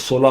16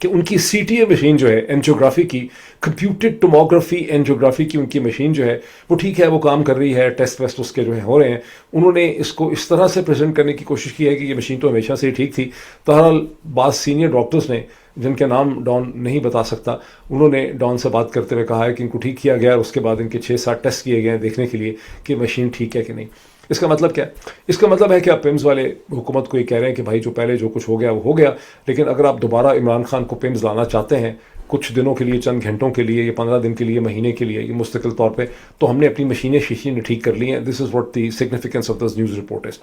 کہ ان کی C T a machine جو ہے اینجیوگرافی کی، کمپیوٹڈ ٹوموگرافی اینجیوگرافی کی ان کی مشین جو ہے وہ ٹھیک ہے، وہ کام کر رہی ہے، ٹیسٹ ویسٹ اس کے جو ہے ہو رہے ہیں. انہوں نے اس کو اس طرح سے پریزنٹ کرنے کی کوشش کی ہے کہ یہ مشین تو ہمیشہ سے ہی ٹھیک تھی. بہرحال بعض سینئر ڈاکٹرز نے، جن کے نام ڈان نہیں بتا سکتا، انہوں نے ڈان سے بات کرتے ہوئے کہا ہے کہ ان کو ٹھیک کیا گیا، اور اس کے بعد ان کے 6-7 ٹیسٹ کیے گئے ہیں دیکھنے کے لیے کہ مشین ٹھیک ہے کہ نہیں. اس کا مطلب کیا ہے؟ اس کا مطلب ہے کہ آپ پیمز والے حکومت کو یہ کہہ رہے ہیں کہ بھائی جو پہلے جو کچھ ہو گیا وہ ہو گیا، لیکن اگر آپ دوبارہ عمران خان کو پیمز لانا چاہتے ہیں کچھ دنوں کے لیے، چند گھنٹوں کے لیے، یا 15 دن کے لیے، مہینے کے لیے، یہ مستقل طور پہ، تو ہم نے اپنی مشینیں شیشیں ٹھیک کر لی ہیں. This is what the significance of this news report is.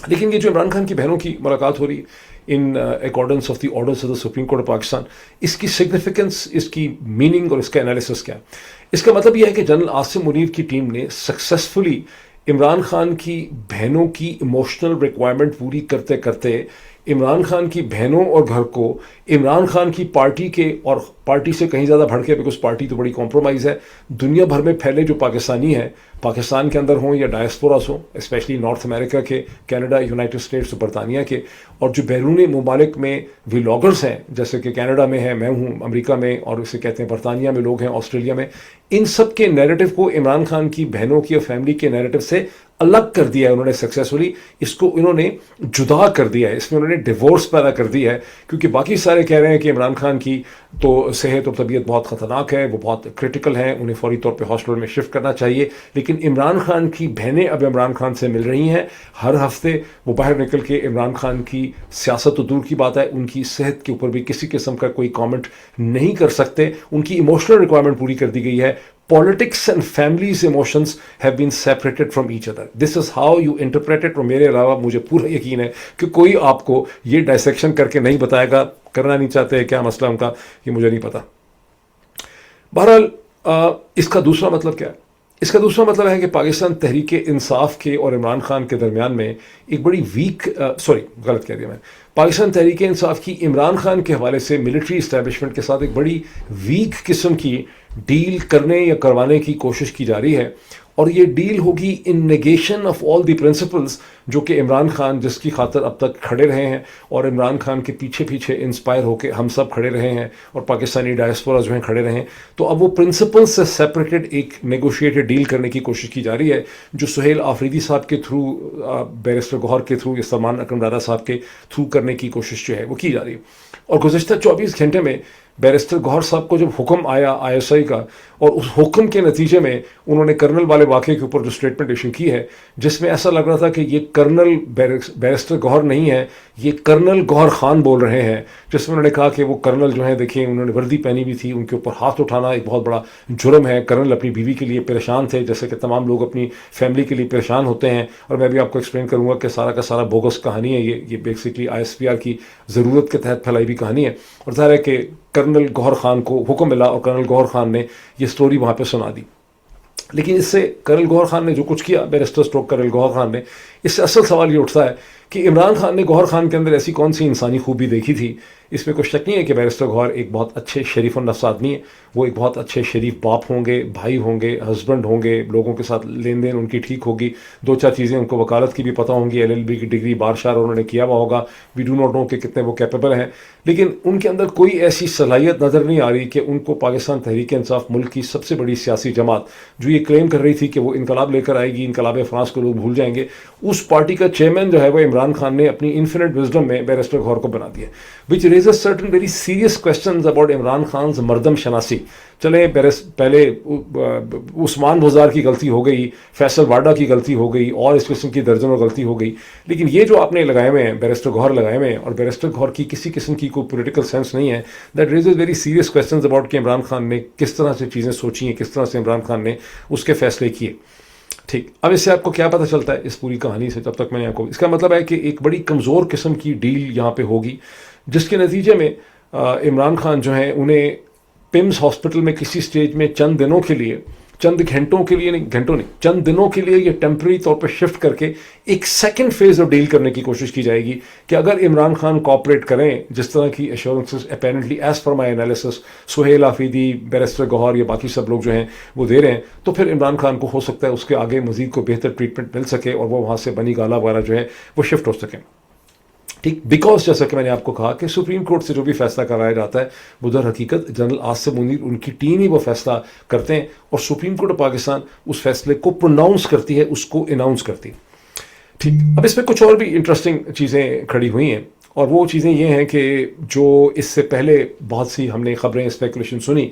لیکن یہ جو عمران خان کی بہنوں کی ملاقات ہو رہی ہے in accordance of the orders of the Supreme Court of Pakistan, اس کی سگنیفیکینس، اس کی میننگ اور اس کا انالیسس کیا ہے؟ اس کا مطلب یہ ہے کہ جنرل عاصم منیر کی ٹیم نے سکسیسفلی عمران خان کی بہنوں کی ایموشنل ریکوائرمنٹ پوری کرتے کرتے عمران خان کی بہنوں اور گھر کو عمران خان کی پارٹی کے، اور پارٹی سے کہیں زیادہ بڑھ کے، بیکاز پارٹی تو بڑی کمپرومائز ہے، دنیا بھر میں پھیلے جو پاکستانی ہیں، پاکستان کے اندر ہوں یا ڈائسپوراس ہوں، اسپیشلی نارتھ امریکہ کے، کینیڈا، یونائٹڈ اسٹیٹس، برطانیہ کے، اور جو بیرون ممالک میں ولاگرز ہیں، جیسے کہ کینیڈا میں ہے، میں ہوں امریکہ میں، اور اسے کہتے ہیں برطانیہ میں لوگ ہیں، آسٹریلیا میں، ان سب کے نیریٹو کو عمران خان کی بہنوں کی اور فیملی کے نیریٹو سے الگ کر دیا ہے انہوں نے سکسیسفلی. اس کو انہوں نے جدا کر دیا ہے، اس میں انہوں نے ڈیورس پیدا کر دی ہے، کیونکہ باقی سارے کہہ رہے ہیں کہ عمران خان کی تو صحت اور طبیعت بہت خطرناک ہے، وہ بہت کرٹیکل ہیں، انہیں فوری طور پہ ہاسپٹل میں شفٹ کرنا چاہیے. لیکن عمران خان کی بہنیں اب عمران خان سے مل رہی ہیں ہر ہفتے، وہ باہر نکل کے عمران خان کی سیاست تو دور کی بات ہے، ان کی صحت کے اوپر بھی کسی قسم کا کوئی کامنٹ نہیں کر سکتے. ان کی ایموشنل ریکوائرمنٹ پوری کر دی گئی ہے. Politics and families' emotions have been separated from each other. This is how you interpret it. اور میرے علاوہ مجھے پورا یقین ہے کہ کوئی آپ کو یہ ڈائسیکشن کر کے نہیں بتائے گا. کرنا نہیں چاہتے، کیا مسئلہ ان کا، یہ مجھے نہیں پتا. بہرحال اس کا دوسرا مطلب کیا ہے؟ اس کا دوسرا مطلب ہے کہ پاکستان تحریک انصاف کے اور عمران خان کے درمیان میں ایک بڑی غلط کہہ دیا میں. پاکستان تحریک انصاف کی عمران خان کے حوالے سے ملٹری اسٹیبلشمنٹ کے ساتھ ایک بڑی ویک قسم کی ڈیل کرنے یا کروانے کی کوشش کی جا رہی ہے، اور یہ ڈیل ہوگی in negation of all the principles جو کہ عمران خان جس کی خاطر اب تک کھڑے رہے ہیں، اور عمران خان کے پیچھے پیچھے انسپائر ہو کے ہم سب کھڑے رہے ہیں، اور پاکستانی ڈائسپورا جو ہیں کھڑے رہے ہیں. تو اب وہ پرنسپل سے سیپریٹڈ ایک نیگوشیٹڈ ڈیل کرنے کی کوشش کی جا رہی ہے، جو سہیل آفریدی صاحب کے تھرو، بیرسٹر گوہر کے تھرو، یا سلمان اکرم رانا صاحب کے تھرو کرنے کی کوشش جو ہے وہ کی جا رہی ہے. اور گزشتہ 24 گھنٹے میں بیرسٹر گوہر صاحب کو جب حکم آیا ISI کا، اور اس حکم کے نتیجے میں انہوں نے کرنل والے واقعے کے اوپر جو اسٹیٹمنٹ ایشو کی ہے، جس میں ایسا لگ رہا تھا کہ یہ کرنل بیرسٹر گوہر نہیں ہے، یہ کرنل گوہر خان بول رہے ہیں، جس میں انہوں نے کہا کہ وہ کرنل جو ہیں، دیکھیں انہوں نے وردی پہنی بھی تھی، ان کے اوپر ہاتھ اٹھانا ایک بہت بڑا جرم ہے. کرنل اپنی بیوی کے لیے پریشان تھے، جیسے کہ تمام لوگ اپنی فیملی کے لیے پریشان ہوتے ہیں. اور میں بھی آپ کو ایکسپلین کروں گا کہ سارا کا سارا بوگس کہانی ہے، یہ بیسکلی ISPR کی ضرورت کے تحت پھیلائی بھی کہانی ہے. اور ظاہر ہے کہ کرنل گوہر خان کو حکم ملا، اور کرنل گوہر خان نے یہ سٹوری وہاں پہ سنا دی. لیکن اس سے کرنل گوہر خان نے جو کچھ کیا، بیرسٹر اسٹروک کرنل گوہر خان نے، اس سے اصل سوال یہ اٹھتا ہے کہ عمران خان نے گوہر خان کے اندر ایسی کون سی انسانی خوبی دیکھی تھی. اس میں کوئی شک نہیں ہے کہ بیرسٹر گوہر ایک بہت اچھے شریف النفس آدمی ہے، وہ ایک بہت اچھے شریف باپ ہوں گے، بھائی ہوں گے، ہسبینڈ ہوں گے، لوگوں کے ساتھ لین دین ان کی ٹھیک ہوگی، 2-4 چیزیں ان کو وکالت کی بھی پتہ ہوں گی، LLB کی ڈگری بار شار انہوں نے کیا ہوا ہوگا. وی ڈو ناٹ نو کہ کتنے وہ کیپیبل ہیں. لیکن ان کے اندر کوئی ایسی صلاحیت نظر نہیں آ رہی کہ ان کو پاکستان تحریک انصاف، ملک کی سب سے بڑی سیاسی جماعت جو یہ کلیم کر رہی تھی کہ وہ انقلاب لے کر آئے گی، انقلاب فرانس کو لوگ بھول جائیں گے، اس پارٹی کا چیئرمین جو ہے وہ عمران خان نے اپنی انفینٹ وزڈم میں بیرسٹر گوہر کو بنا دیا، which raises certain very serious questions about Imran خان's مردم شناسی. چلیں پہلے عثمان بزار کی غلطی ہو گئی، فیصل واڈا کی غلطی ہو گئی، اور اس قسم کی درجنوں غلطی ہو گئی، لیکن یہ جو آپ نے لگائے ہوئے ہیں، بیرسٹر گوہر لگائے ہوئے ہیں، اور بیرسٹر گوہر کی کسی قسم کی کوئی پولیٹیکل سینس نہیں ہے. That raises very serious questions about کہ عمران خان نے کس طرح سے چیزیں سوچی ہیں، کس طرح سے عمران خان نے اس کے فیصلے کیے. ٹھیک، اب اس سے آپ کو کیا پتہ چلتا ہے اس پوری کہانی سے؟ جب تک میں نے آپ کو، اس کا مطلب ہے کہ ایک بڑی کمزور قسم کی ڈیل یہاں پہ ہوگی، جس کے نتیجے میں عمران خان جو ہیں انہیں پمز ہاسپٹل میں کسی سٹیج میں چند دنوں کے لیے، چند گھنٹوں کے لیے نہیں، چند دنوں کے لیے یہ ٹیمپرری طور پہ شفٹ کر کے ایک سیکنڈ فیز آف ڈیل کرنے کی کوشش کی جائے گی کہ اگر عمران خان کوآپریٹ کریں جس طرح کی ایشورنسز اپیرنٹلی ایز پر مائی انالیسس سہیل آفریدی، بیرسٹر گوہر، یا باقی سب لوگ جو ہیں وہ دے رہے ہیں، تو پھر عمران خان کو ہو سکتا ہے اس کے آگے مزید کو بہتر ٹریٹمنٹ مل سکے، اور وہ وہاں سے بنی گالا وغیرہ جو ہے وہ شفٹ ہو سکیں. ٹھیک، بیکاز جیسا کہ میں نے آپ کو کہا کہ سپریم کورٹ سے جو بھی فیصلہ کرایا جاتا ہے وہ در حقیقت جنرل عاصم منیر ان کی ٹیم ہی وہ فیصلہ کرتے ہیں، اور سپریم کورٹ آف پاکستان اس فیصلے کو پروناؤنس کرتی ہے، اس کو اناؤنس کرتی ہے. ٹھیک، اب اس میں کچھ اور بھی انٹرسٹنگ چیزیں کھڑی ہوئی ہیں، اور وہ چیزیں یہ ہیں کہ جو اس سے پہلے بہت سی ہم نے خبریں اسپیکولیشن سنی،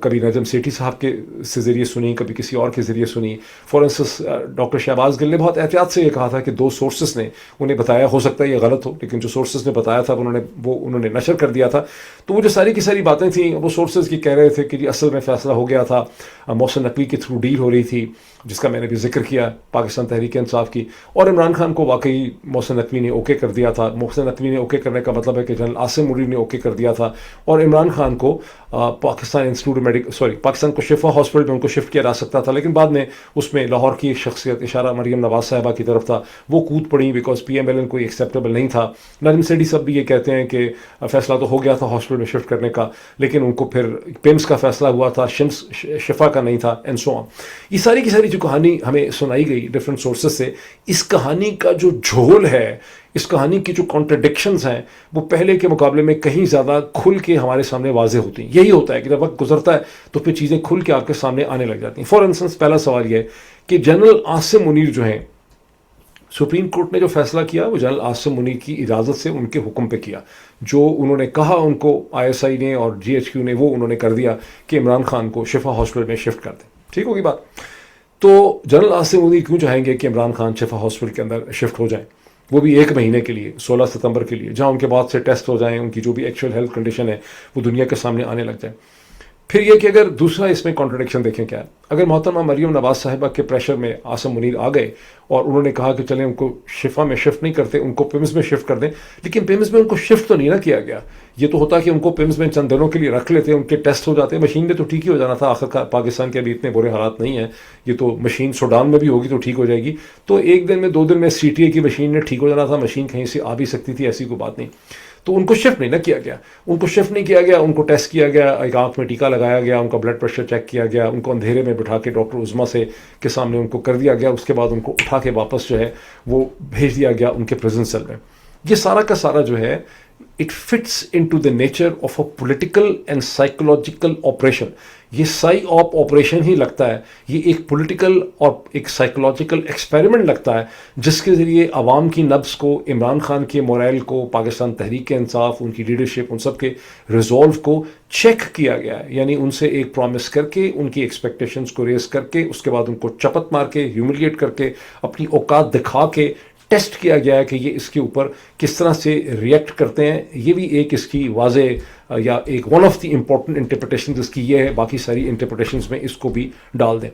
کبھی نجم سیٹھی صاحب کے سے ذریعے سنی، کبھی کسی اور کے ذریعے سنی. فار انسٹنس ڈاکٹر شہباز گل نے بہت احتیاط سے یہ کہا تھا کہ 2 سورسز نے انہیں بتایا، ہو سکتا ہے یہ غلط ہو لیکن جو سورسز نے بتایا تھا انہوں نے نشر کر دیا تھا. تو وہ جو ساری کی ساری باتیں تھیں وہ سورسز کی کہہ رہے تھے کہ اصل میں فیصلہ ہو گیا تھا، محسن نقوی کے تھرو ڈیل ہو رہی تھی، جس کا میں نے بھی ذکر کیا پاکستان تحریک انصاف کی، اور عمران خان کو واقعی محسن نقوی نے اوکے کر دیا تھا. محسن نقوی نے اوکے کرنے کا مطلب ہے کہ جنرل عاصم منیر نے اوکے کر دیا تھا، اور عمران خان کو پاکستان کو شفا ہاسپٹل میں ان کو شفٹ کیا جا سکتا تھا، لیکن بعد میں اس میں لاہور کی ایک شخصیت، اشارہ مریم نواز صاحبہ کی طرف تھا، وہ کود پڑی because P M L N کوئی ایکسیپٹیبل نہیں تھا. نجم سیٹھی صاحب بھی یہ کہتے ہیں کہ فیصلہ تو ہو گیا تھا ہاسپٹل میں شفٹ کرنے کا، لیکن ان کو پھر پیمس کا فیصلہ ہوا تھا، شفا کا نہیں تھا، اینڈ سو آن. یہ ساری کی ساری جو کہانی ہمیں سنائی گئی ڈفرینٹ سورسز سے، اس کہانی کا جو جھول ہے، اس کہانی کی جو کانٹرڈکشنز ہیں، وہ پہلے کے مقابلے میں کہیں زیادہ کھل کے ہمارے سامنے واضح ہوتی ہیں. یہی ہوتا ہے کہ جب وقت گزرتا ہے تو پھر چیزیں کھل کے آپ کے سامنے آنے لگ جاتی ہیں. فار انسٹنس پہلا سوال یہ ہے کہ جنرل عاصم منیر جو ہیں، سپریم کورٹ نے جو فیصلہ کیا وہ جنرل عاصم منیر کی اجازت سے ان کے حکم پہ کیا. جو انہوں نے کہا ان کو آئی ایس آئی نے اور جی ایچ کیو نے، وہ انہوں نے کر دیا کہ عمران خان کو شفا ہاسپٹل میں شفٹ کر دیں. ٹھیک ہوگی بات؟ تو جنرل عاصم منیر کیوں چاہیں گے کہ عمران خان شفا ہاسپٹل کے اندر شفٹ ہو جائیں، وہ بھی 1 مہینے کے لیے، 16 ستمبر کے لیے، جہاں ان کے بعد سے ٹیسٹ ہو جائیں، ان کی جو بھی ایکچوئل ہیلتھ کنڈیشن ہے وہ دنیا کے سامنے آنے لگ جائے. پھر یہ کہ اگر دوسرا اس میں کانٹرڈکشن دیکھیں کیا ہے، اگر محترمہ مریم نواز صاحبہ کے پریشر میں عاصم منیر آ گئے اور انہوں نے کہا کہ چلیں ان کو شفا میں شفٹ نہیں کرتے، ان کو پیمز میں شفٹ کر دیں، لیکن پیمز میں ان کو شفٹ تو نہیں نہ کیا گیا. یہ تو ہوتا کہ ان کو پیمز میں چند دنوں کے لیے رکھ لیتے، ان کے ٹیسٹ ہو جاتے، مشین نے تو ٹھیک ہی ہو جانا تھا. آخر پاکستان کے ابھی اتنے برے حالات نہیں ہیں، یہ تو مشین سوڈان میں بھی ہوگی تو ٹھیک ہو جائے گی. تو 1 دن میں 2 دن میں سی ٹی اے کی مشین نے ٹھیک ہو جانا تھا، مشین کہیں سے آ بھی سکتی تھی، ایسی کوئی بات نہیں. تو ان کو شفٹ نہیں نہ کیا گیا، ان کو شفٹ نہیں کیا گیا، ان کو ٹیسٹ کیا گیا، ایک آنکھ میں ٹیکا لگایا گیا، ان کا بلڈ پریشر چیک کیا گیا، ان کو اندھیرے میں بٹھا کے ڈاکٹر عظمیٰ سے کے سامنے ان کو کر دیا گیا. اس کے بعد ان کو اٹھا کے واپس جو ہے وہ بھیج دیا گیا ان کے پریزن سیل میں. یہ سارا کا سارا جو ہے it fits into the nature of a political and psychological operation. یہ سائی آپ آپریشن ہی لگتا ہے، یہ ایک پولیٹیکل اور ایک سائیکولوجیکل ایکسپیریمنٹ لگتا ہے، جس کے ذریعے عوام کی نبض کو، عمران خان کے مورائل کو، پاکستان تحریک انصاف، ان کی لیڈرشپ، ان سب کے ریزولو کو چیک کیا گیا ہے. یعنی ان سے ایک پرومس کر کے، ان کی ایکسپیکٹیشنز کو ریز کر کے، اس کے بعد ان کو چپت مار کے، ہیوملیٹ کر کے، اپنی اوقات دکھا کے ٹیسٹ کیا گیا ہے کہ یہ اس کے اوپر کس طرح سے ریئیکٹ کرتے ہیں. یہ بھی ایک اس کی واضح یا ایک one of the important interpretation اس کی یہ ہے، باقی ساری انٹرپریٹیشنز میں اس کو بھی ڈال دیں.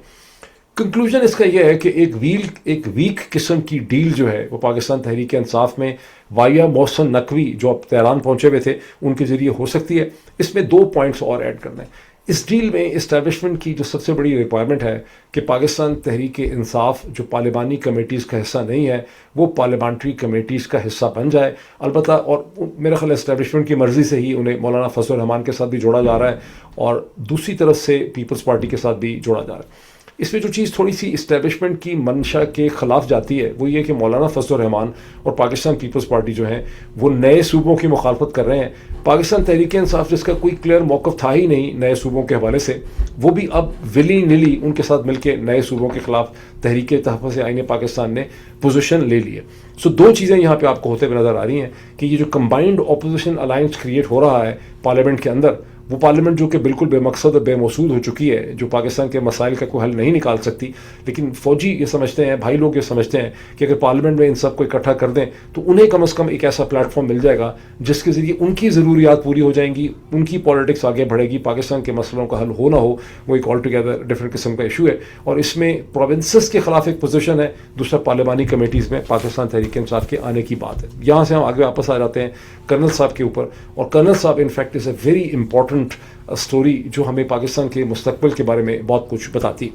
کنکلوژن اس کا یہ ہے کہ ایک ویک قسم کی ڈیل جو ہے وہ پاکستان تحریک انصاف میں وایا محسن نقوی جو اب تہران پہنچے ہوئے تھے ان کے ذریعے ہو سکتی ہے. اس میں 2 پوائنٹس اور ایڈ کرنا ہے. اس ڈیل میں اسٹیبلشمنٹ کی جو سب سے بڑی ریکوائرمنٹ ہے کہ پاکستان تحریک انصاف جو پارلیمانی کمیٹیز کا حصہ نہیں ہے وہ پارلیمانٹری کمیٹیز کا حصہ بن جائے. البتہ اور میرا خیال اسٹیبلشمنٹ کی مرضی سے ہی انہیں مولانا فضل الرحمان کے ساتھ بھی جوڑا جا رہا ہے اور دوسری طرف سے پیپلز پارٹی کے ساتھ بھی جوڑا جا رہا ہے. اس میں جو چیز تھوڑی سی اسٹیبلشمنٹ کی منشا کے خلاف جاتی ہے وہ یہ کہ مولانا فضل الرحمان اور پاکستان پیپلز پارٹی جو ہیں وہ نئے صوبوں کی مخالفت کر رہے ہیں. پاکستان تحریک انصاف جس کا کوئی کلیئر موقف تھا ہی نہیں نئے صوبوں کے حوالے سے، وہ بھی اب ولی نلی ان کے ساتھ مل کے نئے صوبوں کے خلاف تحریک تحفظ آئین پاکستان نے پوزیشن لے لی ہے. سو 2 چیزیں یہاں پہ آپ کو ہوتے ہوئے نظر آ رہی ہیں کہ یہ جو کمبائنڈ اپوزیشن الائنس کریٹ ہو رہا ہے پارلیمنٹ کے اندر، وہ پارلیمنٹ جو کہ بالکل بے مقصد اور بے مقصود ہو چکی ہے، جو پاکستان کے مسائل کا کوئی حل نہیں نکال سکتی، لیکن فوجی یہ سمجھتے ہیں، بھائی لوگ یہ سمجھتے ہیں کہ اگر پارلیمنٹ میں ان سب کو اکٹھا کر دیں تو انہیں کم از کم ایک ایسا پلیٹ فارم مل جائے گا جس کے ذریعے ان کی ضروریات پوری ہو جائیں گی، ان کی پالیٹکس آگے بڑھے گی، پاکستان کے مسئلوں کا حل ہو نہ ہو وہ ایک آل ٹوگیدر ڈفرینٹ قسم کا ایشو ہے. اور اس میں پروونسز کے خلاف ایک پوزیشن ہے، دوسرا پارلیمانی کمیٹیز میں پاکستان تحریک انصاف کے آنے کی بات ہے. یہاں سے ہم آگے واپس آ جاتے ہیں کرنل صاحب کے اوپر، اور کرنل صاحب in fact is a very important story جو ہمیں پاکستان کے مستقبل کے بارے میں بہت کچھ بتاتی.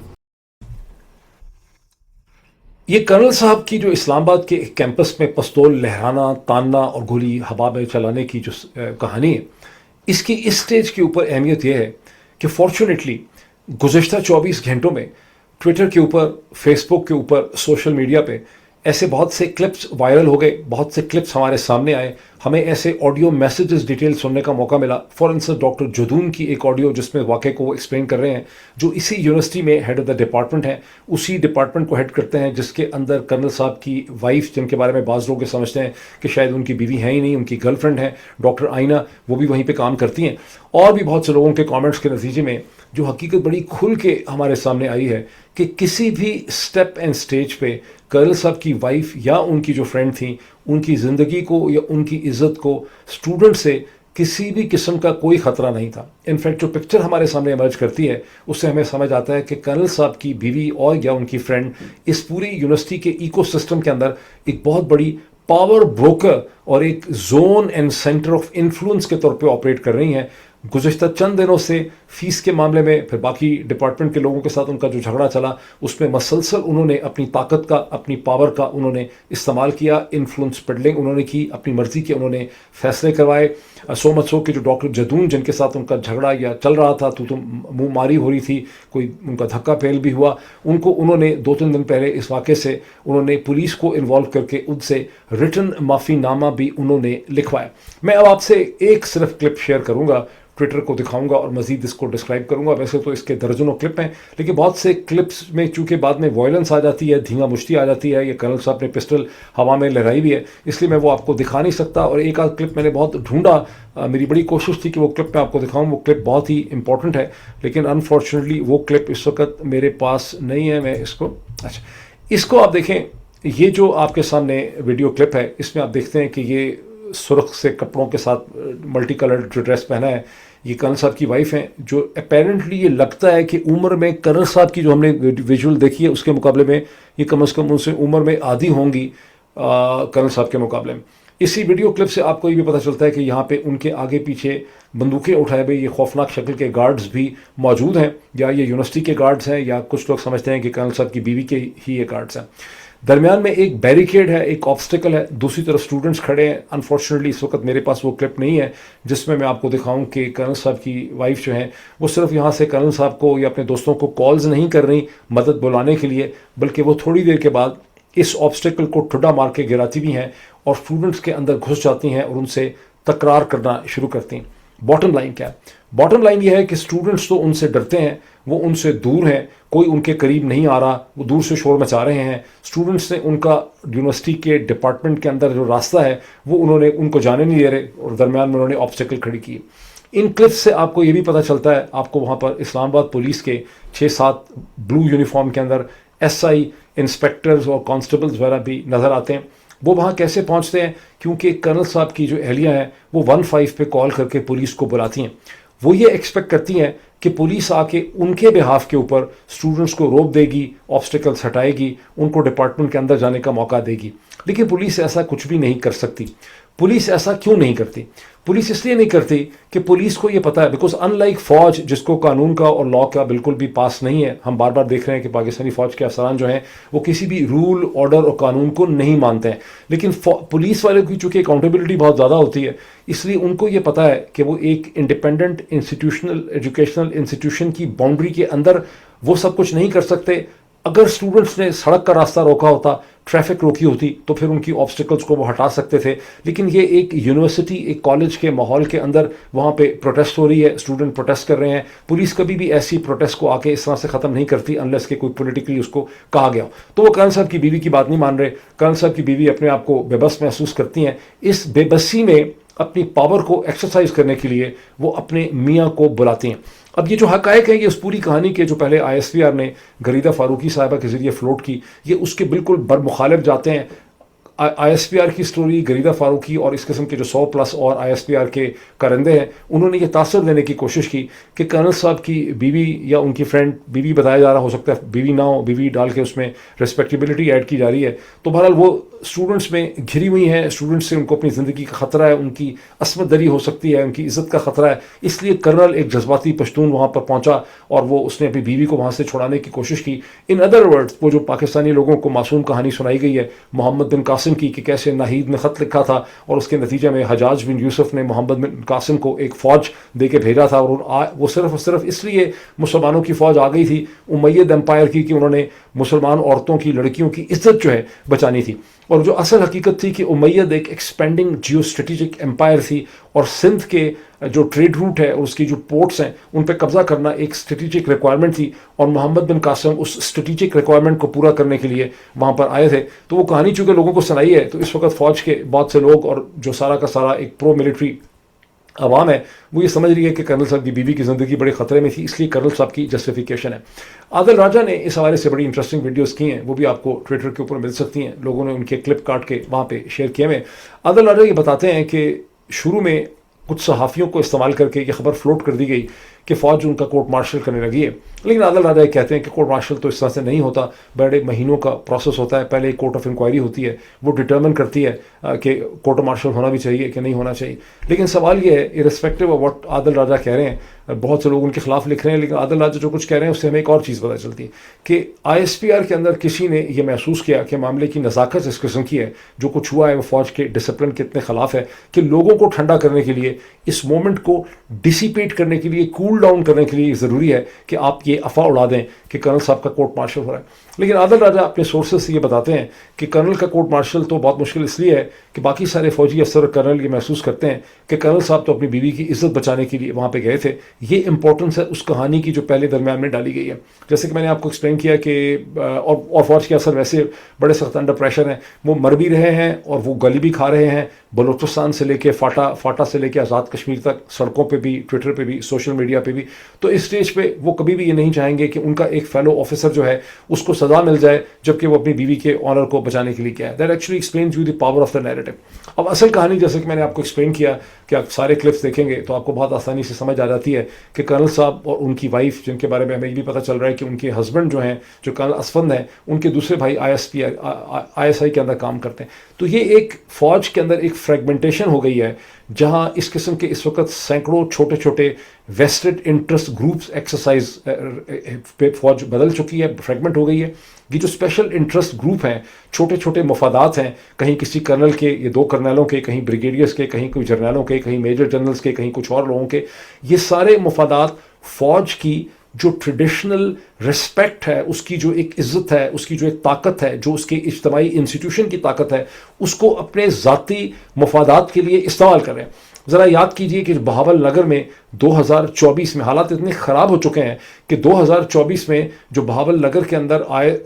یہ کرنل صاحب کی جو اسلام آباد کے کیمپس میں پستول لہرانا، تاننا اور گولی ہوا میں چلانے کی جو کہانی ہے، اس کی اس سٹیج کے اوپر اہمیت یہ ہے کہ فارچونیٹلی گزشتہ 24 گھنٹوں میں ٹویٹر کے اوپر، فیس بک کے اوپر، سوشل میڈیا پہ ایسے بہت سے کلپس وائرل ہو گئے, بہت سے کلپس ہمارے سامنے آئے, ہمیں ایسے آڈیو میسیجز ڈیٹیل سننے کا موقع ملا. فار انسٹنس ڈاکٹر جدون کی ایک آڈیو جس میں واقعے کو وہ ایکسپلین کر رہے ہیں, جو اسی یونیورسٹی میں ہیڈ آف دا ڈپارٹمنٹ ہیں, اسی ڈپارٹمنٹ کو ہیڈ کرتے ہیں جس کے اندر کرنل صاحب کی وائف, جن کے بارے میں بعض لوگ یہ سمجھتے ہیں کہ شاید ان کی بیوی ہیں ہی نہیں, ان کی گرل فرینڈ ہے ڈاکٹر آئینہ, وہ بھی وہیں پہ کام کرتی ہیں. اور بھی بہت سے لوگوں کے کامنٹس کے نتیجے میں جو حقیقت بڑی کھل کے ہمارے سامنے آئی ہے کہ کسی بھی سٹیپ اینڈ سٹیج پہ کرنل صاحب کی وائف یا ان کی جو فرینڈ تھیں, ان کی زندگی کو یا ان کی عزت کو اسٹوڈنٹ سے کسی بھی قسم کا کوئی خطرہ نہیں تھا. انفیکٹ جو پکچر ہمارے سامنے ایمرج کرتی ہے اس سے ہمیں سمجھ آتا ہے کہ کرنل صاحب کی بیوی اور یا ان کی فرینڈ اس پوری یونیورسٹی کے ایکو سسٹم کے اندر ایک بہت بڑی پاور بروکر اور ایک zone and centre of influence کے طور پہ آپریٹ کر رہی ہیں. گزشتہ چند دنوں سے فیس کے معاملے میں, پھر باقی ڈپارٹمنٹ کے لوگوں کے ساتھ ان کا جو جھگڑا چلا, اس میں مسلسل انہوں نے اپنی طاقت کا, اپنی پاور کا انہوں نے استعمال کیا, انفلوئنس پیڈلنگ انہوں نے کی, اپنی مرضی کے انہوں نے فیصلے کروائے. سو مچ سو کہ جو ڈاکٹر جدون جن کے ساتھ ان کا جھگڑا یا چل رہا تھا, تو منہ ماری ہو رہی تھی, کوئی ان کا دھکا پھیل بھی ہوا, ان کو انہوں نے 2-3 دن پہلے اس واقعے سے انہوں نے پولیس کو انوالو کر کے ان سے ریٹن معافی نامہ بھی انہوں نے لکھوایا. میں اب آپ سے ایک صرف کلپ شیئر کروں گا, ٹویٹر کو دکھاؤں گا اور مزید اس کو ڈسکرائب کروں گا. ویسے تو اس کے درجنوں کلپ ہیں, لیکن بہت سے کلپس میں چونکہ بعد میں وائلنس آ جاتی ہے, دھینگا مشتی آ جاتی ہے, یہ کرنل صاحب نے پسٹل ہوا میں لہرائی بھی ہے, اس لیے میں وہ آپ کو دکھا نہیں سکتا. اور ایک آدھ کلپ میں نے بہت ڈھونڈا, میری بڑی کوشش تھی کہ وہ کلپ میں آپ کو دکھاؤں, وہ کلپ بہت ہی امپورٹنٹ ہے, لیکن انفارچونیٹلی وہ کلپ اس وقت میرے پاس نہیں ہے. میں اس کو آپ دیکھیں, یہ جو آپ کے سامنے ویڈیو کلپ ہے, اس میں آپ دیکھتے ہیں کہ یہ سرخ سے کپڑوں کے ساتھ ملٹی کلرڈ جو ڈریس پہنا ہے, یہ کرنل صاحب کی وائف ہیں, جو اپیرنٹلی یہ لگتا ہے کہ عمر میں کرنل صاحب کی جو ہم نے ویژول دیکھی ہے اس کے مقابلے میں یہ کم از کم ان سے عمر میں آدھی ہوں گی کرنل صاحب کے مقابلے میں. اسی ویڈیو کلپ سے آپ کو یہ بھی پتہ چلتا ہے کہ یہاں پہ ان کے آگے پیچھے بندوقیں اٹھائے ہوئے یہ خوفناک شکل کے گارڈز بھی موجود ہیں, یا یہ یونیورسٹی کے گارڈز ہیں, یا کچھ لوگ سمجھتے ہیں کہ کرنل صاحب کی بیوی کے ہی یہ گارڈز ہیں. درمیان میں ایک بیریکیڈ ہے, ایک آبسٹیکل ہے, دوسری طرف اسٹوڈنٹس کھڑے ہیں. انفارچونیٹلی اس وقت میرے پاس وہ کلپ نہیں ہے جس میں آپ کو دکھاؤں کہ کرنل صاحب کی وائف جو ہیں وہ صرف یہاں سے کرنل صاحب کو یا اپنے دوستوں کو کالز نہیں کر رہی مدد بلانے کے لیے, بلکہ وہ تھوڑی دیر کے بعد اس آبسٹیکل کو ٹھڈا مار کے گراتی بھی ہیں اور اسٹوڈنٹس کے اندر گھس جاتی ہیں اور ان سے تکرار کرنا شروع کرتی ہیں. باٹم لائن کیا ہے؟ باٹم لائن یہ ہے کہ اسٹوڈنٹس تو ان سے ڈرتے ہیں, وہ ان سے دور ہیں, کوئی ان کے قریب نہیں آ رہا, وہ دور سے شور مچا رہے ہیں. اسٹوڈنٹس نے ان کا یونیورسٹی کے ڈپارٹمنٹ کے اندر جو راستہ ہے وہ انہوں نے ان کو جانے نہیں دے رہے, اور درمیان میں انہوں نے آبسٹیکل کھڑی کی. ان کلپس سے آپ کو یہ بھی پتہ چلتا ہے, آپ کو وہاں پر اسلام آباد پولیس کے 6-7 بلو یونیفارم کے اندر ایس آئی, انسپیکٹرز اور کانسٹیبلز وغیرہ بھی نظر آتے ہیں. وہ وہاں کیسے پہنچتے ہیں؟ کیونکہ کرنل صاحب کی جو اہلیہ ہیں وہ 15 پہ کال کر کے پولیس کو بلاتی ہیں. وہ یہ ایکسپیکٹ کرتی ہیں کہ پولیس آ کے ان کے بہاف کے اوپر اسٹوڈنٹس کو روک دے گی, آبسٹیکلس ہٹائے گی, ان کو ڈپارٹمنٹ کے اندر جانے کا موقع دے گی. لیکن پولیس ایسا کچھ بھی نہیں کر سکتی. پولیس ایسا کیوں نہیں کرتی؟ پولیس اس لیے نہیں کرتی کہ پولیس کو یہ پتہ ہے, بیکاز ان لائک فوج جس کو قانون کا اور لا کا بالکل بھی پاس نہیں ہے. ہم بار بار دیکھ رہے ہیں کہ پاکستانی فوج کے افسران جو ہیں وہ کسی بھی رول, آرڈر اور قانون کو نہیں مانتے ہیں. لیکن پولیس والے کی چونکہ اکاؤنٹیبلٹی بہت زیادہ ہوتی ہے, اس لیے ان کو یہ پتہ ہے کہ وہ ایک انڈیپینڈنٹ انسٹیٹیوشنل ایجوکیشنل انسٹیٹیوشن کی باؤنڈری کے اندر وہ سب کچھ نہیں کر سکتے. اگر اسٹوڈنٹس نے سڑک کا راستہ روکا ہوتا, ٹریفک روکی ہوتی, تو پھر ان کی آبسٹیکلس کو وہ ہٹا سکتے تھے. لیکن یہ ایک یونیورسٹی, ایک کالج کے ماحول کے اندر وہاں پہ پروٹیسٹ ہو رہی ہے, اسٹوڈنٹ پروٹیسٹ کر رہے ہیں. پولیس کبھی بھی ایسی پروٹیسٹ کو آ کے اس طرح سے ختم نہیں کرتی انلیس کہ کوئی پولیٹیکلی اس کو کہا گیا ہو. تو وہ کرنل صاحب کی بیوی کی بات نہیں مان رہے. کرنل صاحب کی بیوی اپنے آپ کو بے بس محسوس کرتی ہیں. اس بے بسی میں اپنی پاور کو ایکسرسائز کرنے کے لیے وہ اپنے میاں کو بلاتی ہیں. اب یہ جو حقائق ہیں, یہ اس پوری کہانی کے جو پہلے آئی ایس پی آر نے غریدہ فاروقی صاحبہ کے ذریعے فلوٹ کی, یہ اس کے بالکل برمخالف جاتے ہیں. آئی ایس پی آر کی سٹوری, غریدہ فاروقی اور اس قسم کے جو 100+ اور آئی ایس پی آر کے کرندے ہیں, انہوں نے یہ تاثر دینے کی کوشش کی کہ کرنل صاحب کی بیوی یا ان کی فرینڈ, بیوی بتایا جا رہا, ہو سکتا ہے بیوی نہ ہو, بیوی ڈال کے اس میں ریسپیکٹیبلٹی ایڈ کی جا رہی ہے. تو بہرحال وہ اسٹوڈنٹس میں گھری ہوئی ہیں, اسٹوڈنٹس سے ان کو اپنی زندگی کا خطرہ ہے, ان کی عصمت دری ہو سکتی ہے, ان کی عزت کا خطرہ ہے. اس لیے کرنل ایک جذباتی پشتون وہاں پر پہنچا اور وہ اس نے اپنی بیوی کو وہاں سے چھڑانے کی کوشش کی. ان ادر ورڈز, وہ جو پاکستانی لوگوں کو معصوم کہانی سنائی گئی ہے محمد بن قاسم کی, کہ کیسے ناہید نے خط لکھا تھا اور اس کے نتیجے میں حجاج بن یوسف نے محمد بن قاسم کو ایک فوج دے کے بھیجا تھا, اور وہ صرف اس لیے مسلمانوں کی فوج آ گئی تھی امید امپائر کی کہ انہوں نے مسلمان عورتوں کی لڑکیوں کی عزت جو ہے بچانی تھی. اور جو اصل حقیقت تھی کہ امید ایک ایکسپینڈنگ جیو اسٹریٹجک امپائر تھی اور سندھ کے جو ٹریڈ روٹ ہے اور اس کی جو پورٹس ہیں ان پہ قبضہ کرنا ایک اسٹریٹجک ریکوائرمنٹ تھی اور محمد بن قاسم اس اسٹریٹجک ریکوائرمنٹ کو پورا کرنے کے لیے وہاں پر آئے تھے. تو وہ کہانی چونکہ لوگوں کو سنائی ہے تو اس وقت فوج کے بہت سے لوگ اور جو سارا کا سارا ایک پرو ملٹری عوام ہے وہ یہ سمجھ رہی ہے کہ کرنل صاحب کی بیوی کی زندگی بڑے خطرے میں تھی, اس لیے کرنل صاحب کی جسٹیفیکیشن ہے. عادل راجہ نے اس حوالے سے بڑی انٹرسٹنگ ویڈیوز کی ہیں, وہ بھی آپ کو ٹویٹر کے اوپر مل سکتی ہیں, لوگوں نے ان کے کلپ کاٹ کے وہاں پہ شیئر کیے ہوئے. عادل راجہ یہ بتاتے ہیں کہ شروع میں کچھ صحافیوں کو استعمال کر کے یہ خبر فلوٹ کر دی گئی کہ فوج ان کا کورٹ مارشل کرنے لگی ہے, لیکن عادل راجہ یہ کہتے ہیں کہ کورٹ مارشل تو اس طرح سے نہیں ہوتا, بڑے مہینوں کا پروسیس ہوتا ہے. پہلے ایک کورٹ آف انکوائری ہوتی ہے, وہ ڈٹرمن کرتی ہے کہ کورٹ مارشل ہونا بھی چاہیے کہ نہیں ہونا چاہیے. لیکن سوال یہ ہے, ارسپیکٹو آف واٹ عادل راجہ کہہ رہے ہیں, بہت سے لوگ ان کے خلاف لکھ رہے ہیں, لیکن عادل راجہ جو کچھ کہہ رہے ہیں اس سے ہمیں ایک اور چیز پتہ چلتی ہے کہ آئی ایس پی آر کے اندر کسی نے یہ محسوس کیا کہ معاملے کی نزاکت اس قسم کی ہے, جو کچھ ہوا ہے وہ فوج کے ڈسپلن کے اتنے خلاف ہے کہ لوگوں کو ٹھنڈا کرنے کے لیے, اس مومنٹ کو ڈسیپیٹ کرنے کے لیے, کول ڈاؤن کرنے کے لیے ضروری ہے کہ آپ یہ افواہ اڑا دیں کہ کرنل صاحب کا کورٹ مارشل ہو رہا ہے. لیکن عادل راجہ اپنے سورسز سے یہ بتاتے ہیں کہ کرنل کا کورٹ مارشل تو بہت مشکل اس لیے ہے کہ باقی سارے فوجی افسر کرنل یہ محسوس کرتے ہیں کہ کرنل صاحب تو اپنی بیوی کی عزت بچانے کے لیے وہاں پہ گئے تھے. یہ امپورٹنس ہے اس کہانی کی جو پہلے درمیان میں ڈالی گئی ہے. جیسے کہ میں نے آپ کو ایکسپلین کیا کہ اور فوج کے افسر ویسے بڑے سخت انڈر پریشر ہیں, وہ مر بھی رہے ہیں اور وہ گلی بھی کھا رہے ہیں, بلوچستان سے لے کے فاٹا سے لے کے آزاد کشمیر تک, سڑکوں پہ بھی, ٹویٹر پہ بھی, سوشل میڈیا پہ بھی. تو اس اسٹیج پہ وہ کبھی بھی یہ نہیں چاہیں گے کہ ان کا ایک فیلو آفیسر جو ہے اس کو سزا مل جائے جبکہ وہ اپنی بیوی کے آنر کو بچانے کے لیے کیا ہے. That actually explains you the power of the narrative. اب اصل کہانی جیسے کہ میں نے آپ کو ایکسپلین کیا کہ آپ سارے کلپس دیکھیں گے تو آپ کو بہت آسانی سے سمجھ آ جاتی ہے کہ کرنل صاحب اور ان کی وائف, جن کے بارے میں ہمیں یہ بھی پتہ چل رہا ہے کہ ان کے ہسبینڈ جو ہیں, جو کرنل اسفند ہیں, ان کے دوسرے بھائی آئی ایس آئی کے اندر کام کرتے ہیں. تو یہ ایک فوج کے اندر ایک فریگمنٹیشن ہو گئی ہے جہاں اس قسم کے اس وقت سینکڑوں چھوٹے چھوٹے ویسٹڈ انٹرسٹ گروپس ایکسرسائز پہ فوج بدل چکی ہے, فریگمنٹ ہو گئی ہے. یہ جو اسپیشل انٹرسٹ گروپ ہیں, چھوٹے چھوٹے مفادات ہیں, کہیں کسی کرنل کے یا 2 کرنلوں کے, کہیں بریگیڈیئرس کے, کہیں کوئی جرنیلوں کے, کہیں میجر جنرلز کے, کہیں کچھ اور لوگوں کے, یہ سارے مفادات فوج کی جو ٹریڈیشنل رسپیکٹ ہے, اس کی جو ایک عزت ہے, اس کی جو ایک طاقت ہے, جو اس کے اجتماعی انسٹیٹیوشن کی طاقت ہے, اس کو اپنے ذاتی مفادات کے لیے استعمال کر رہے ہیں. ذرا یاد کیجئے کہ بہاول نگر میں 2024 میں حالات اتنے خراب ہو چکے ہیں کہ 2024 میں جو بہاول نگر کے اندر آئے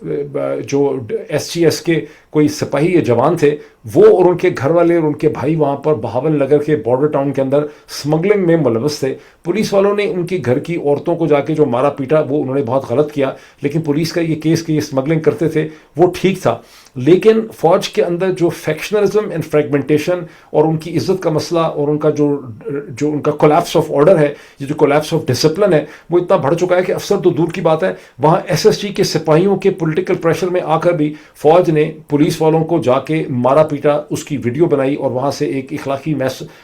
جو ایس جی ایس کے کوئی سپاہی یا جوان تھے, وہ اور ان کے گھر والے اور ان کے بھائی وہاں پر بہاول نگر کے بارڈر ٹاؤن کے اندر سمگلنگ میں ملوث تھے. پولیس والوں نے ان کے گھر کی عورتوں کو جا کے جو مارا پیٹا وہ انہوں نے بہت غلط کیا, لیکن پولیس کا یہ کیس کہ یہ سمگلنگ کرتے تھے وہ ٹھیک تھا. لیکن فوج کے اندر جو فیکشنلزم اینڈ فریگمنٹیشن اور ان کی عزت کا مسئلہ اور ان کا جو ان کا کولیپس آف آرڈر ہے, یہ جو کولیپس آف ڈسپلن ہے, وہ اتنا بڑھ چکا ہے کہ افسر تو دور کی بات ہے, وہاں ایس ایس جی کے سپاہیوں کے پولیٹیکل پریشر میں آ کر بھی فوج نے پولیس والوں کو جا کے مارا پیٹا, اس کی ویڈیو بنائی اور وہاں سے ایک اخلاقی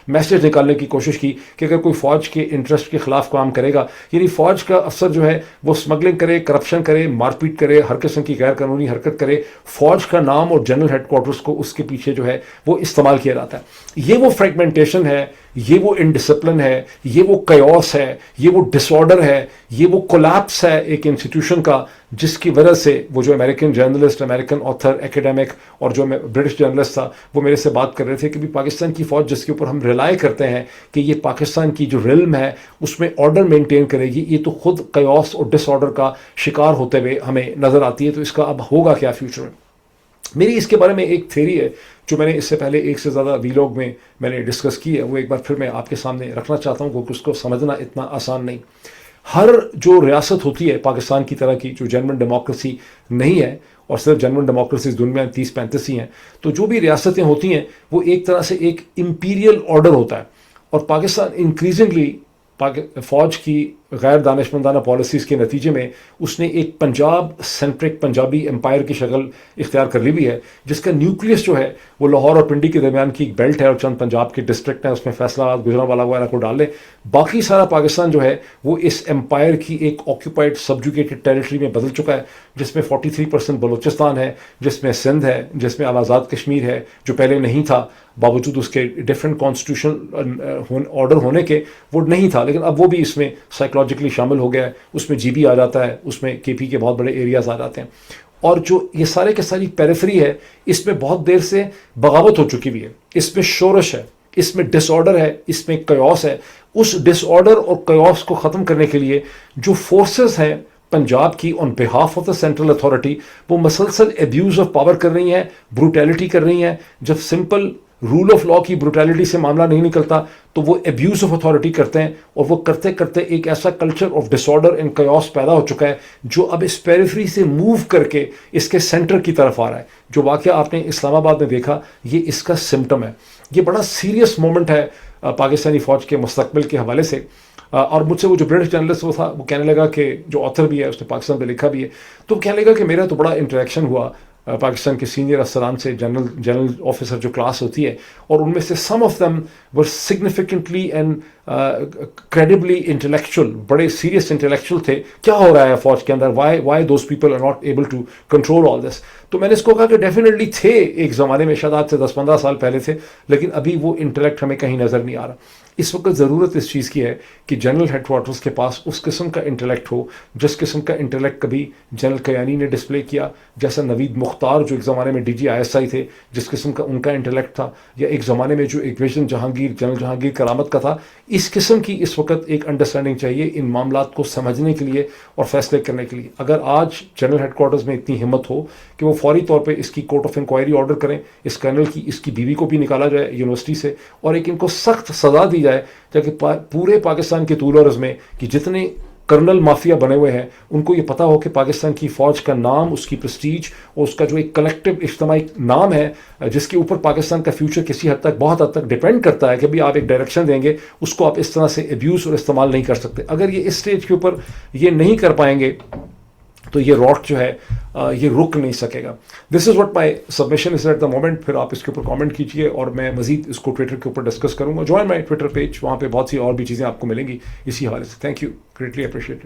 میسج نکالنے کی کوشش کی کہ اگر کوئی فوج کے انٹرسٹ کے خلاف کام کرے گا, یعنی فوج کا افسر جو ہے وہ اسمگلنگ کرے, کرپشن کرے, مار پیٹ کرے, ہر قسم کی غیر قانونی حرکت کرے, فوج کا نام اور جنرل ہیڈ کوارٹرز کو اس کے پیچھے جو ہے وہ استعمال کیا جاتا ہے. یہ وہ فریگمنٹیشن ہے, یہ وہ انڈسپلن ہے, یہ وہ کیوس ہے, یہ وہ ڈس آرڈر ہے, یہ وہ کولیپس ہے ایک انسٹیٹیوشن کا, جس کی وجہ سے وہ جو امریکن جرنلسٹ, امریکن آتھر, ایکیڈیمک اور جو برٹش جرنلسٹ تھا وہ میرے سے بات کر رہے تھے کہ بھی پاکستان کی فوج جس کے اوپر ہم ریلائی کرتے ہیں کہ یہ پاکستان کی جو ریلم ہے اس میں آرڈر مینٹین کرے گی, یہ تو خود کیوس اور ڈس آرڈر کا شکار ہوتے ہوئے ہمیں نظر آتی ہے. تو اس کا اب ہوگا کیا فیوچر میں؟ میری اس کے بارے میں ایک تھیری ہے جو میں نے اس سے پہلے ایک سے زیادہ ویلاگ میں نے ڈسکس کی ہے, وہ ایک بار پھر میں آپ کے سامنے رکھنا چاہتا ہوں کیونکہ اس کو سمجھنا اتنا آسان نہیں. ہر جو ریاست ہوتی ہے پاکستان کی طرح کی جو جنرل ڈیموکریسی نہیں ہے, اور صرف جنرل ڈیموکریسی دنیا میں 30-35 ہی ہیں, تو جو بھی ریاستیں ہوتی ہیں وہ ایک طرح سے ایک امپیریل آرڈر ہوتا ہے. اور پاکستان انکریزنگلی فوج کی غیر دانشمندانہ پالیسیز کے نتیجے میں اس نے ایک پنجاب سینٹرک پنجابی امپائر کی شکل اختیار کر لی ہوئی ہے, جس کا نیوکلیس جو ہے وہ لاہور اور پنڈی کے درمیان کی ایک بیلٹ ہے اور چند پنجاب کے ڈسٹرکٹ ہیں, اس میں فیصلہ آباد, گجرانوالہ وغیرہ کو ڈال لیں. باقی سارا پاکستان جو ہے وہ اس امپائر کی ایک آکوپائڈ سبجوگیٹڈ ٹیریٹری میں بدل چکا ہے, جس میں 43% بلوچستان ہے, جس میں سندھ ہے, جس میں آزاد کشمیر ہے جو پہلے نہیں تھا, باوجود اس کے ڈفرینٹ کانسٹیٹیوشن آرڈر ہونے کے وہ نہیں تھا, لیکن اب وہ بھی اس میں سائیکولوجیکلی شامل ہو گیا ہے. اس میں جی بی آ جاتا ہے, اس میں کے پی کے بہت بڑے ایریاز آ جاتے ہیں. اور جو یہ سارے کے ساری پیریفری ہے اس میں بہت دیر سے بغاوت ہو چکی ہوئی ہے، اس میں شورش ہے، اس میں ڈس آرڈر ہے، اس میں کیوس ہے. اس ڈس آرڈر اور کیوس کو ختم کرنے کے لیے جو فورسز ہیں پنجاب کی on behalf of the central authority, وہ مسلسل ایبیوز آف پاور کر رہی ہیں، بروٹیلٹی کر رہی ہیں. جب سمپل رول آف لا کی بروٹیلٹی سے معاملہ نہیں نکلتا تو وہ ایبیوز آف اتھارٹی کرتے ہیں، اور وہ کرتے کرتے ایک ایسا culture of disorder and chaos پیدا ہو چکا ہے جو اب اس پیریفری سے موو کر کے اس کے سینٹر کی طرف آ رہا ہے. جو واقعہ آپ نے اسلام آباد میں دیکھا یہ اس کا سمٹم ہے. یہ بڑا سیریس مومنٹ ہے پاکستانی فوج کے مستقبل کے حوالے سے. اور مجھ سے وہ جو برٹش جرنلسٹ وہ تھا وہ کہنے لگا کہ جو آتھر بھی ہے اس نے پاکستان پہ لکھا بھی ہے، تو وہ کہنے لگا کہ میرا تو بڑا انٹریکشن ہوا پاکستان کے سینئر افسران سے، جنرل آفیسر جو کلاس ہوتی ہے، اور ان میں سے some of them were significantly and credibly intellectual, بڑے سیریس انٹلیکچوئل تھے. کیا ہو رہا ہے فوج کے اندر، why those people are not able to control all this. تو میں نے اس کو کہا کہ ڈیفینیٹلی تھے ایک زمانے میں، شاید آج سے 10-15 سال پہلے تھے، لیکن ابھی وہ انٹلیکٹ ہمیں کہیں نظر نہیں آ رہا. اس وقت ضرورت اس چیز کی ہے کہ جنرل ہیڈ کوارٹرز کے پاس اس قسم کا انٹلیکٹ ہو جس قسم کا انٹلیکٹ کبھی جنرل کیانی نے ڈسپلے کیا، جیسا نوید مختار جو ایک زمانے میں DG ISI تھے جس قسم کا ان کا انٹلیکٹ تھا، یا ایک زمانے میں جو ایک ویژن جنرل جہانگیر کرامت کا تھا. اس قسم کی اس وقت ایک انڈرسٹینڈنگ چاہیے ان معاملات کو سمجھنے کے لیے اور فیصلے کرنے کے لیے. اگر آج جنرل ہیڈ کوارٹرز میں اتنی ہمت ہو کہ وہ فوری طور پہ اس کی کورٹ آف انکوائری آرڈر کریں، اس کرنل کی، اس کی بیوی کو بھی نکالا جائے یونیورسٹی سے، اور ایک ان کو سخت سزا دی جائے تاکہ پورے پاکستان کے طول و عرض میں کہ جتنے کرنل مافیا بنے ہوئے ہیں ان کو یہ پتا ہو کہ پاکستان کی فوج کا نام، اس کی پریسٹیج اور اس کا جو ایک کلیکٹیو اجتماعی نام ہے جس کے اوپر پاکستان کا فیوچر کسی حد تک، بہت حد تک ڈیپینڈ کرتا ہے کہ بھی آپ ایک ڈائریکشن دیں گے اس کو آپ اس طرح سے ایبیوز اور استعمال نہیں کر سکتے. اگر یہ اس سٹیج کے اوپر یہ نہیں کر پائیں گے تو یہ راٹ جو ہے یہ رک نہیں سکے گا. This is what my submission is at the moment. پھر آپ اس کے اوپر کامنٹ کیجیے اور میں مزید اس کو ٹویٹر کے اوپر ڈسکس کروں گا. جوائن مائی ٹویٹر پیج، وہاں پہ بہت سی اور بھی چیزیں آپ کو ملیں گی اسی حوالے سے. Thank you, greatly appreciated.